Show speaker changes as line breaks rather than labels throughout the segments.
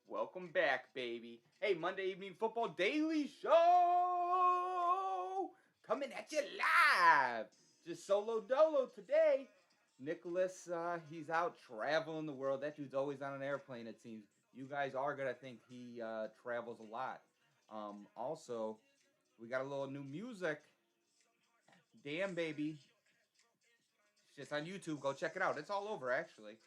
Welcome back, baby. Hey, Monday Evening Football Daily Show coming at you live. Just solo dolo today. Nicholas, he's out traveling the world. That dude's always on an airplane, it seems. You guys are gonna think he travels a lot. Also, we got a little new music. Damn, baby. It's just on YouTube. Go check it out. It's all over, actually.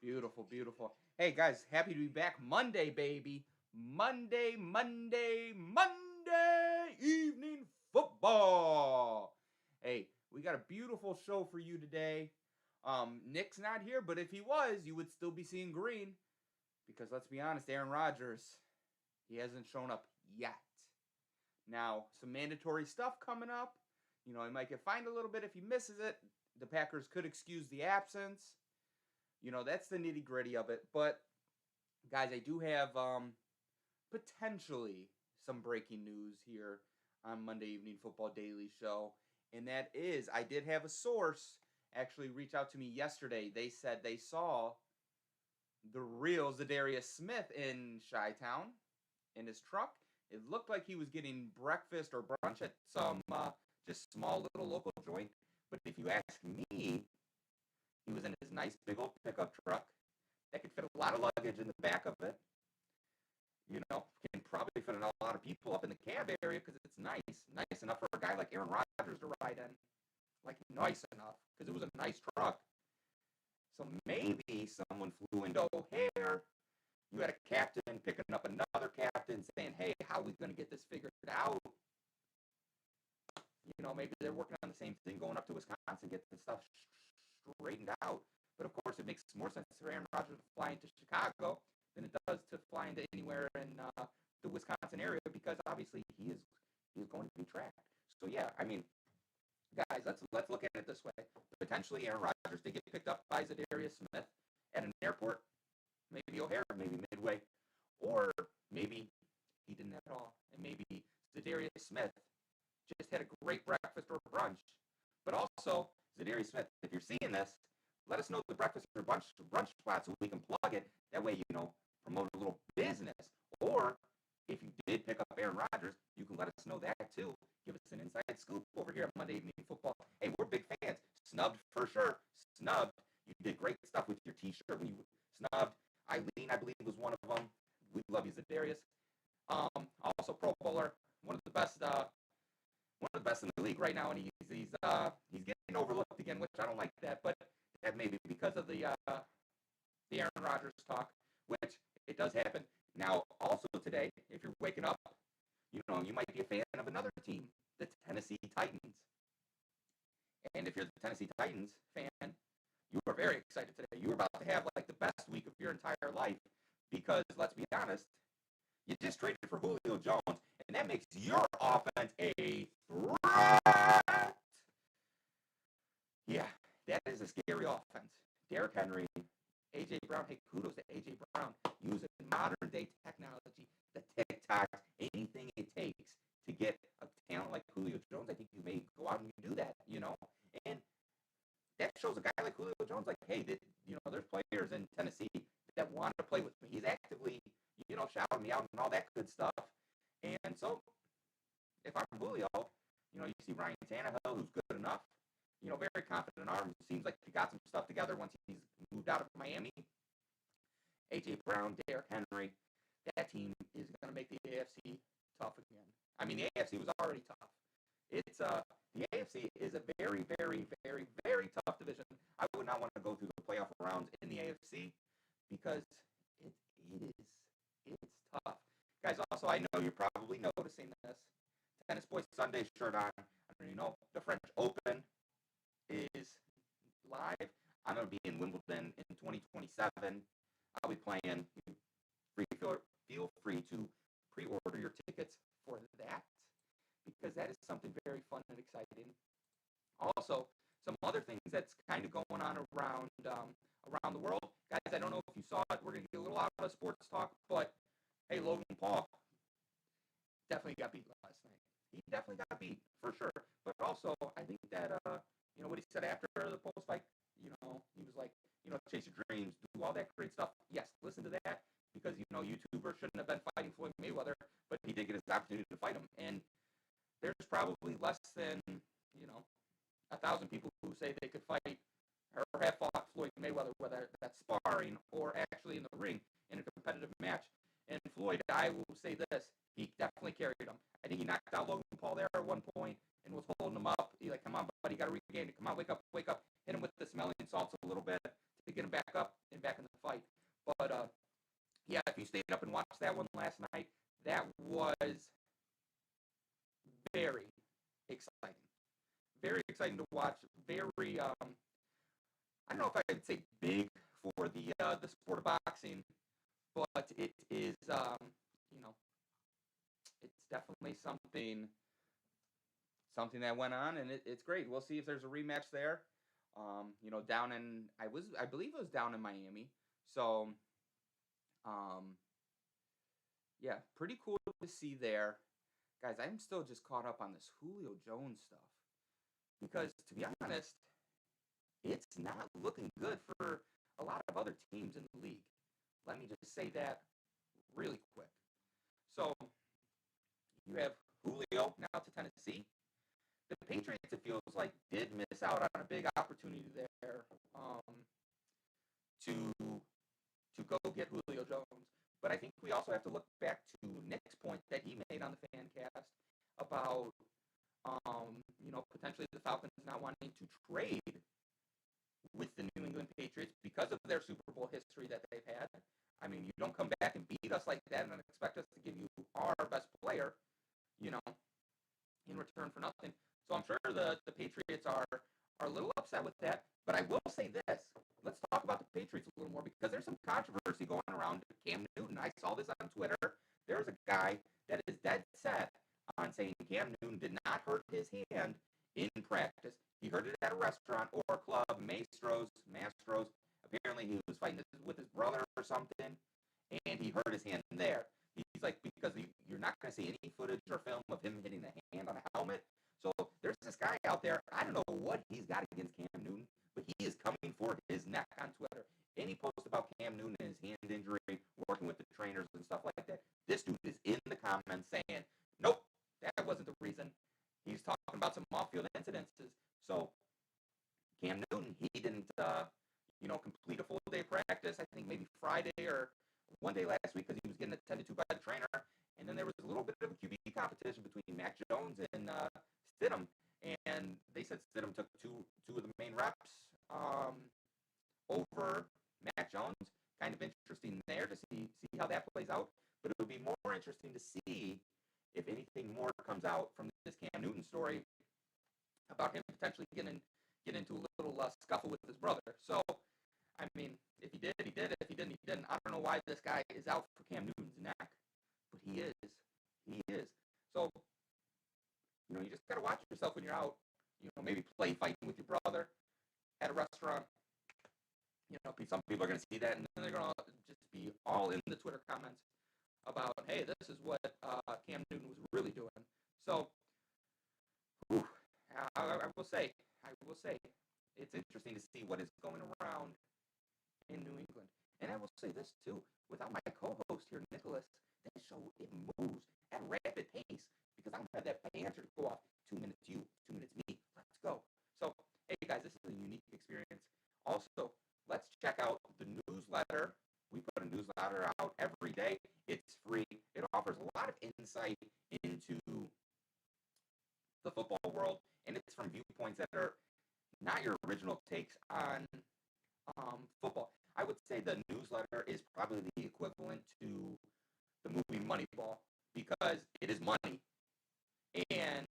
Beautiful, beautiful. Hey guys, happy to be back Monday, baby. Monday evening football. Hey, we got a beautiful show for you today. Nick's not here, but if he was, you would still be seeing green because let's be honest, Aaron Rodgers, he hasn't shown up yet. Now, some mandatory stuff coming up. You know, he might get fined a little bit if he misses it. The Packers could excuse the absence. You know, that's the nitty gritty of it. But guys, I do have potentially some breaking news here on Monday Evening Football Daily Show. And that is, I did have a source actually reach out to me yesterday. They said they saw the real Zadarius Smith in Chi-Town in his truck. It looked like he was getting breakfast or brunch at some just small little local joint. But if you ask me, he was in his nice big old pickup truck that could fit a lot of luggage in the back of it. You know, can probably fit a lot of people up in the cab area because it's nice enough for a guy like Aaron Rodgers to ride in. Like nice enough because it was a nice truck. So maybe someone flew into O'Hare. You had a captain picking up another captain saying, hey, how are we going to get this figured out? You know, maybe they're working on the same thing going up to Wisconsin, get the stuff straightened out. But of course, it makes more sense for Aaron Rodgers to fly into Chicago than it does to fly into anywhere in the Wisconsin area because obviously he is going to be tracked. So yeah, I mean, guys, let's look at it this way. Potentially, Aaron Rodgers did get picked up by Zadarius Smith at an airport, maybe O'Hare, maybe Midway, or maybe he didn't at all, and maybe Zadarius Smith just had a great breakfast or brunch. But also, Zadarius Smith, if you're seeing this, let us know the breakfast or brunch spot so we can plug it. That way, you know, promote a little business. Or if you did pick up Aaron Rodgers, you can let us know that too. Give us an inside scoop over here at Monday Evening Football. Hey, we're big fans. Snubbed for sure. Snubbed. You did great stuff with your T-shirt when you snubbed. Eileen, I believe, was one of them. We love you, Zadarius. Also Pro Bowler, one of the best in the league right now, and he's getting overlooked again, which I don't like that, but that may be because of the Aaron Rodgers talk, which it does happen. Now, also today, if you're waking up, you know, you might be a fan of another team, the Tennessee Titans. And if you're the Tennessee Titans fan, you are very excited today. You are about to have like the best week of your entire life because, let's be honest, you just traded for Julio Jones, and that makes your offense a threat. Yeah, that is a scary offense. Derrick Henry, A.J. Brown. Hey, kudos to A.J. Brown using modern day technology, the TikToks, anything it takes to get a talent like Julio Jones. I think you may go out and do that, you know. And that shows a guy like Julio Jones, like, hey, you know, there's players in Tennessee that want to play with me. He's actively, you know, shouting me out and all that good stuff. And so, if I'm Julio, you know, you see Ryan Tannehill, who's good enough, you know, very confident arm. Seems like he got some stuff together once he's moved out of Miami. A.J. Brown, Derrick Henry, that team is going to make the AFC tough again. I mean, the AFC was already tough. It's the AFC is a very, very, very, very tough division. I would not want to go through the playoff rounds in the AFC because it's tough. Guys, also, I know you're probably noticing this. Tennis Boy Sunday shirt on. I don't even know. The French Open is live. I'm going to be in Wimbledon in 2027. I'll be playing. Feel free to pre-order your tickets for that because that is something very fun and exciting. Also, some other things that's kind of going on around the world. Guys, I don't know if you saw it. We're going to get a little out of sports talk, but hey, Logan Paul, definitely got beat last night. He definitely got beat for sure. But also, I think that what he said after the post fight, he was like, chase your dreams, do all that great stuff. Yes, listen to that because YouTubers shouldn't have been fighting Floyd Mayweather, but he did get his opportunity to fight him, and there's probably less than 1,000 people who say they could fight or have fought Floyd Mayweather, whether that's sparring or actually in the ring in a competitive match. And Floyd, I will say this, he definitely carried him. I think he knocked out Logan Paul there at one point and was holding him up. He's like, come on, buddy, you got to regain it. Come on, wake up, wake up. Hit him with the smelling salts a little bit to get him back up and back in the fight. But, yeah, if you stayed up and watched that one last night, that was very exciting. Very exciting to watch. Very, I don't know if I'd say big for the sport of boxing, but it is, it's definitely something that went on, and it's great. We'll see if there's a rematch there. Down in I believe it was down in Miami. So, yeah, pretty cool to see there, guys. I'm still just caught up on this Julio Jones stuff because, to be honest, it's not looking good for a lot of other teams in the league. Let me just say that really quick. So you have Julio now to Tennessee. The Patriots, it feels like, did miss out on a big opportunity there to go get Julio Jones. But I think we also have to look back to Nick's point that he made on the fan cast about potentially the Falcons not wanting to trade with the New England Patriots because of their Super Bowl history that they've had. I mean, you don't come back and beat us like that and expect us to give you our best player, in return for nothing. So I'm sure the Patriots are a little upset with that. But I will say this. Let's talk about the Patriots a little more because there's some controversy going around Cam Newton. I saw this on Twitter. There's a guy that is dead set on saying Cam Newton did not hurt his hand in practice. He hurt it at a restaurant or a club, Mastros. Apparently he was fighting with his brother or something, and he hurt his hand there. He's like, because you're not going to see any footage or film of him hitting the hand on a helmet. So there's this guy out there, I don't know what he's got against Cam Newton, but he is coming for his neck on Twitter. Any post about Cam Newton and his hand injury, working with the trainers and stuff like that, this dude is in the comments saying, nope, that wasn't the reason. He's talking about some off-field incidences. So Cam Newton, he didn't, complete a full day of practice. I think maybe Friday or one day last week because he was getting attended to by the trainer. And then there was a little bit of a QB competition between Mac Jones and Stidham. And they said Stidham took two of the main reps over Mac Jones. Kind of interesting there to see how that plays out. But it would be more interesting to see if anything more comes out from this Cam Newton story about him potentially get into a little scuffle with his brother. So, I mean, if he did, he did. If he didn't, he didn't. I don't know why this guy is out for Cam Newton's neck, but he is. He is. So, you just got to watch yourself when you're out. Maybe play fighting with your brother at a restaurant. Some people are going to see that, and then they're going to just be all in the Twitter comments about, hey, this is what Cam Newton was really doing. So, I will say, it's interesting to see what is going around in New England. And I will say this, too. Without my co-host here, Nicholas, this show, it moves at a rapid pace because I don't have that banter to go off. 2 minutes you, 2 minutes me. Let's go. So, hey, guys, this is a unique experience. Also, let's check out the newsletter. We put a newsletter out every day. It's free. It offers a lot of insight into the football world, and it's from viewpoints that are not your original takes on football. I would say the newsletter is probably the equivalent to the movie Moneyball because it is money, and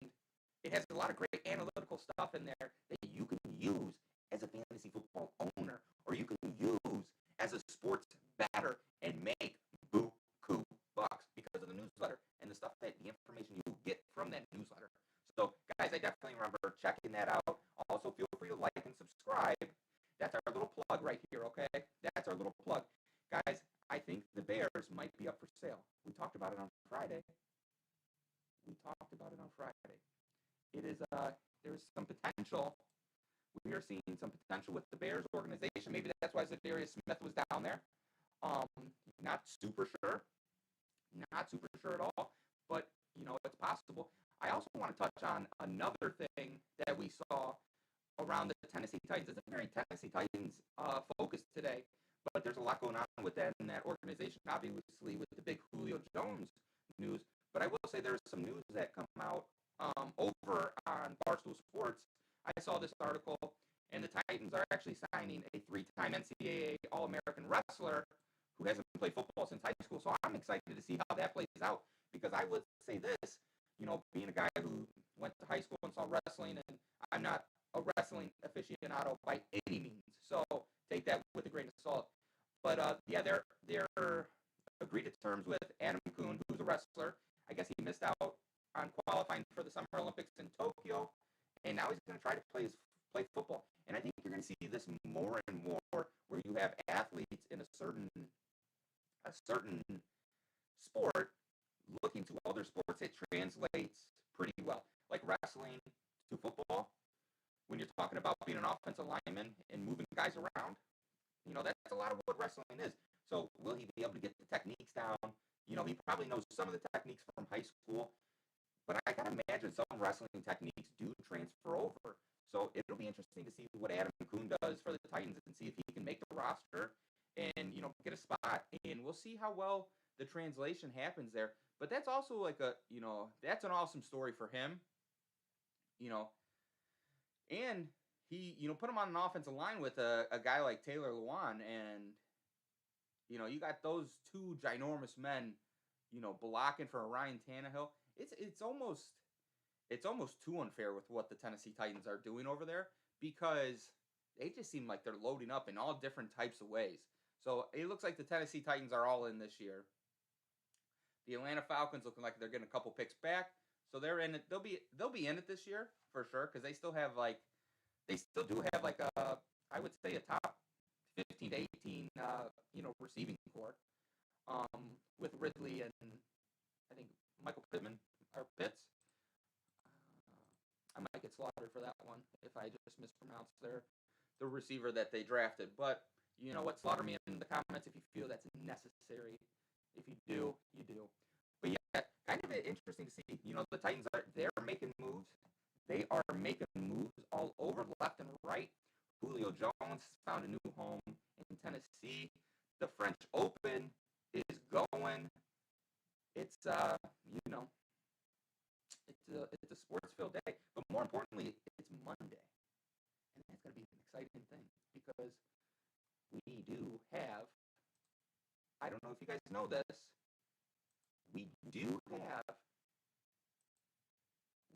it has a lot of great analytical stuff in there that you can use as a fantasy football owner, or you can use as a sports bettor and make buku bucks because of the newsletter and the information you get from that newsletter. So, guys, I definitely remember checking that out. Also, feel free to like and subscribe. That's our little plug right here, okay? That's our little plug. Guys, I think the Bears might be up for sale. We talked about it on Friday. We talked about it on Friday. It is there's some potential. We are seeing some potential with the Bears organization. Maybe that's why Zadarius Smith was down there. Um, not super sure, not super sure at all, but it's possible. I also want to touch on another thing that we saw around the Tennessee Titans. It's a very Tennessee Titans focus today, but there's a lot going on with that in that organization. Obviously, with the big Julio Jones news, but I will say there's some news that come out over on Barstool Sports. I saw this article, and the Titans are actually signing a three-time NCAA All-American wrestler who hasn't played football since high school. So I'm excited to see how that plays out, because I would say this, being a guy who went to high school and saw wrestling, and I'm not a wrestling aficionado by any means, so take that with a grain of salt. But yeah, they're agreed to terms with Adam Kuhn, who's a wrestler. I guess he missed out on qualifying for the Summer Olympics in Tokyo, and now he's going to try to play football. And I think you're going to see this more and more, where you have athletes in a certain sport looking to other sports. It translates pretty well, like wrestling to football. When you're talking about being an offensive lineman and moving guys around, that's a lot of what wrestling is. So will he be able to get the techniques down? He probably knows some of the techniques from high school, but I gotta imagine some wrestling techniques do transfer over. So it'll be interesting to see what Adam Kuhn does for the Titans and see if he can make the roster and get a spot. And we'll see how well the translation happens there. But that's also like that's an awesome story for him. And he put him on an offensive line with a guy like Taylor Lewan, and you got those two ginormous men, blocking for Ryan Tannehill. It's almost too unfair with what the Tennessee Titans are doing over there, because they just seem like they're loading up in all different types of ways. So it looks like the Tennessee Titans are all in this year. The Atlanta Falcons looking like they're getting a couple picks back, so they're in it. They'll be in it this year for sure, because they still do have like I would say a top 15 to 18 receiving core, with Ridley and I think Michael Pittman or Pitts. I might get slaughtered for that one if I just mispronounce the receiver that they drafted. But you know what? Slaughter me in the comments if you feel that's necessary. If you do, you do. But yeah, kind of interesting to see. The Titans they're making moves. They are making moves all over, left and right. Julio Jones found a new home in Tennessee. The French Open is going. It's it's a sports-filled day, but more importantly, it's Monday, and that's going to be an exciting thing, because we do have. I don't know if you guys know this. We do have.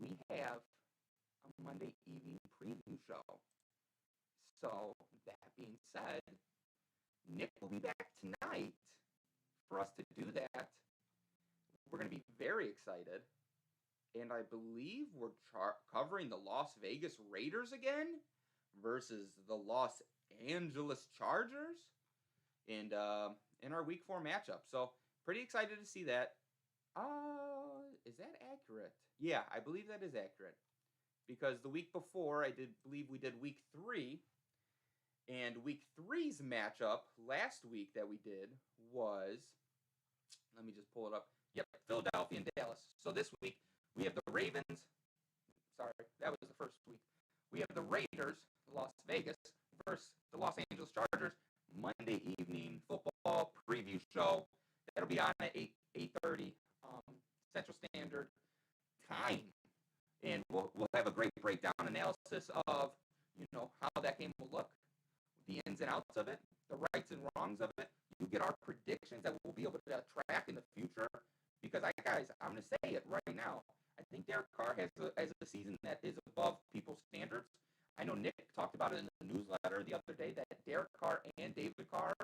We have a Monday evening preview show. So that being said, Nick will be back tonight for us to do that. We're going to be very excited. And I believe we're covering the Las Vegas Raiders again versus the Los Angeles Chargers in our Week 4 matchup. So pretty excited to see that. Is that accurate? Yeah, I believe that is accurate. Because the week before, I believe we did Week 3. And Week 3's matchup last week that we did was, let me just pull it up. Yep, Philadelphia and Dallas. So this week, we have the Ravens. Sorry, that was the first week. We have the Raiders, Las Vegas, versus the Los Angeles Chargers. Monday evening football preview show. That'll be on at 8:30 Central Standard Time. And we'll have a great breakdown analysis of, how that game will look, the ins and outs of it, the rights and wrongs of it. You get our predictions that we'll be able to track in the future. Because, guys, I'm going to say it right now. I think Derek Carr has a season that is above people's standards. I know Nick talked about it in the newsletter the other day that Derek Carr and David Carr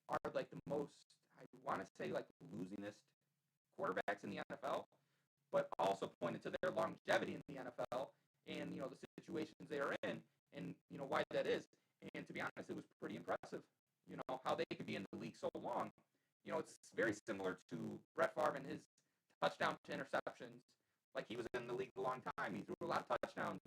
are like the most, I want to say, like losingest quarterbacks in the NFL, but also pointed to their longevity in the NFL and, the situations they are in and, why that is. And to be honest, it was pretty impressive, how they could be in the league so long. It's very similar to Brett Favre and his touchdown to interceptions Like, he was in the league a long time. He threw a lot of touchdowns,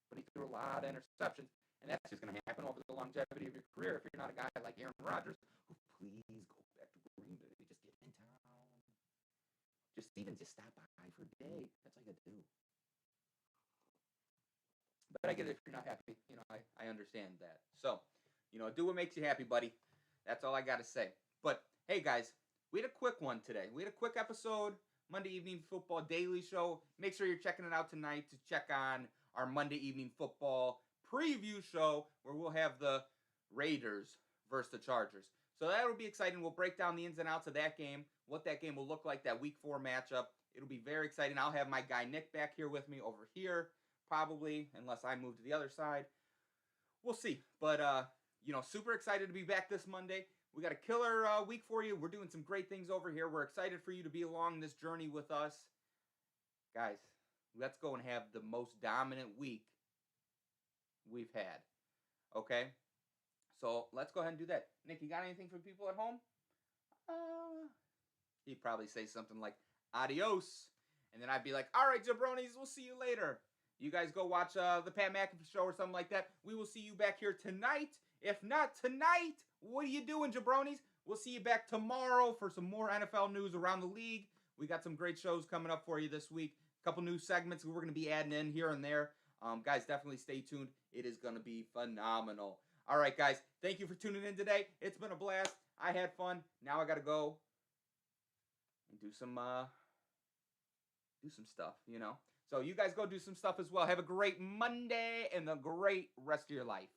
but he threw a lot of interceptions. And that's just going to happen over the longevity of your career if you're not a guy like Aaron Rodgers, who, please go back to Green Bay. Just get in town. Just stop by for a day. That's all you got to do. But I get it if you're not happy. I understand that. So, do what makes you happy, buddy. That's all I got to say. But, hey, guys, we had a quick one today. We had a quick episode, Monday Evening Football Daily Show. Make sure you're checking it out tonight to check on our Monday Evening Football preview show where we'll have the Raiders versus the Chargers. So that'll be exciting. We'll break down the ins and outs of that game, what that game will look like, that Week 4 matchup. It'll be very exciting. I'll have my guy Nick back here with me over here, probably, unless I move to the other side. We'll see. But, super excited to be back this Monday. We got a killer week for you. We're doing some great things over here. We're excited for you to be along this journey with us. Guys, let's go and have the most dominant week we've had. Okay? So let's go ahead and do that. Nick, you got anything for people at home? He'd probably say something like, adios. And then I'd be like, all right, jabronis, we'll see you later. You guys go watch the Pat McAfee show or something like that. We will see you back here tonight. If not tonight, what are you doing, jabronis? We'll see you back tomorrow for some more NFL news around the league. We got some great shows coming up for you this week. A couple new segments we're going to be adding in here and there. Guys, definitely stay tuned. It is going to be phenomenal. All right, guys, thank you for tuning in today. It's been a blast. I had fun. Now I got to go and do some stuff, So you guys go do some stuff as well. Have a great Monday and a great rest of your life.